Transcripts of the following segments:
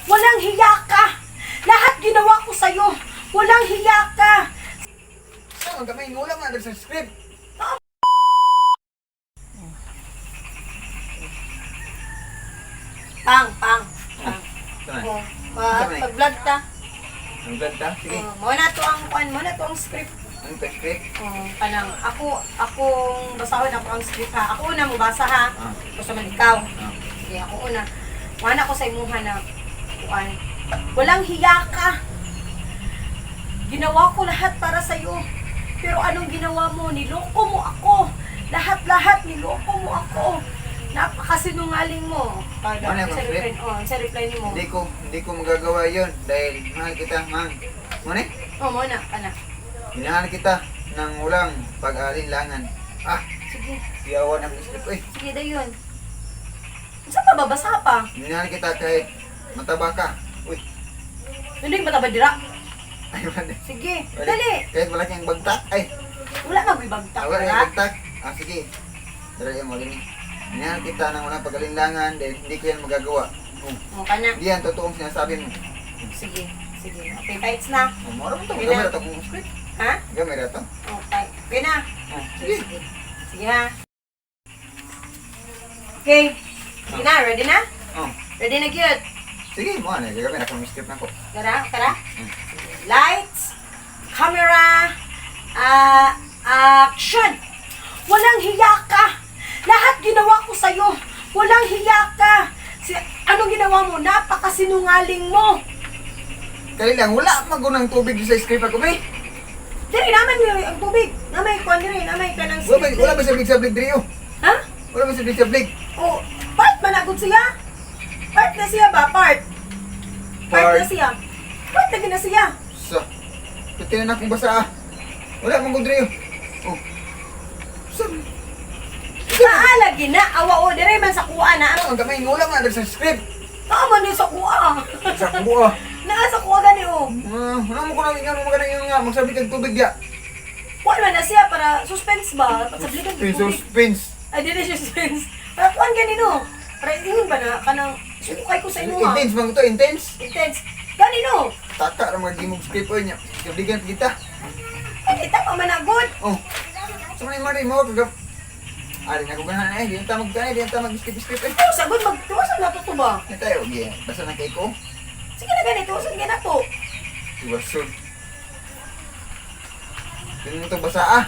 Walang hiya ka! Lahat ginawa ko sa'yo! Walang hiya ka! Saan ang kamay ngulang na sa script? Pang. Saan? Oh, Saan na? pag-vlog ta. Ang ganda? Sige. Mo na to ang script. Ang script? Kanang akong basahon ako ang script ha. Ako una mo basa ha. Ah. Gusto man ikaw. Ah. Sige, ako una. Wala ko sa imuha na kuan. Walang hiya ka. Ginawa ko lahat para sa iyo. Pero anong ginawa mo? Niloko mo ako. Lahat niloko mo ako. Napakasinungaling mo. Ano yung script? Sa reply ni mo. Hindi ko magagawa yun dahil mahal kita, mang. Muna eh? Muna, kana. Minahal kita ng walang pag-alinlangan. Ah, Sige, siyawan ang script eh. sige dayon. Saan pa babasa pa? Minahal kita kahit mataba ka. Uy, Hindi ba tabad dira? ay wala. Sige, dali. Kahit wala kang bagtak. Ay, Wala magbibagtak wala ka. kang bagtak. Ah, sige. Dali mo rin eh. Minahal kita ng walang pag-alinlangan dahil hindi ko yan magagawa. O, kana. Hindi yan, totoong sinasabi mo. Sige. Okay, tights na. Mara mo ito, Sige gamay na. na ito kung script. Ha? Gamay na ito. Okay na. Sige. Sige ha. Okay. Sige na, ready na? Oh, Ready na cute. sige mo, ano, gagamay na kung script na ko. Tara. Lights, camera, action! Walang hiya ka! Lahat ginawa ko sa'yo! Walang hiya ka! Anong ginawa mo? Napakasinungaling mo! Kaya lang, wala magunang tubig sa script ako, may. Diri naman yun ang tubig! Namay kwan diri, namay ka ng Wala ba sa big sablig diri, oh? Ha? Wala ba sa big sablig? Oh, part managod siya? Part na siya ba? Part na siya. Part na gina siya. So, pati na akong basa, ah. Wala mong diri, oh. So, Naalagi na, awa o, diri man sa kuha na. ang gamay ngulang na sa script. Tama din sa kuha. Sa kuha. Naa sa kuha gani o. Wala mo ko na yung maganda yung nga, magsabi kang tubig ya. Kuha man na siya para suspense ba? Pagsabligan ng tubig. Suspense. Ay, di na suspense. Para kuhaan gani no. Para ingon ba na, kanang sukay ko sa inyo ha. Intense bang ito, intense? Intense. Gani no. Taka na mga gimog script, oh, niya. Kabligan kita. Ay, kita pa managod. Oh. So, may mari mo, kagap. Ari na ko ganahan eh, di ta mag-skip-skip eh. Ay, sagod magtuwasan na to ba? Ito tayo, yeah. Basta na kay ko. Sige na ganito, sige na to. Iwasod. Tingnan mo ito basa ah.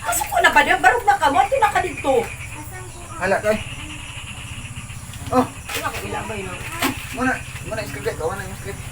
Kaso ko na ba niya, barog na ka mo, ito na ka dito. Hala kay. Oh, Ito na ko ilabay na. muna yung script, kawan na yung script.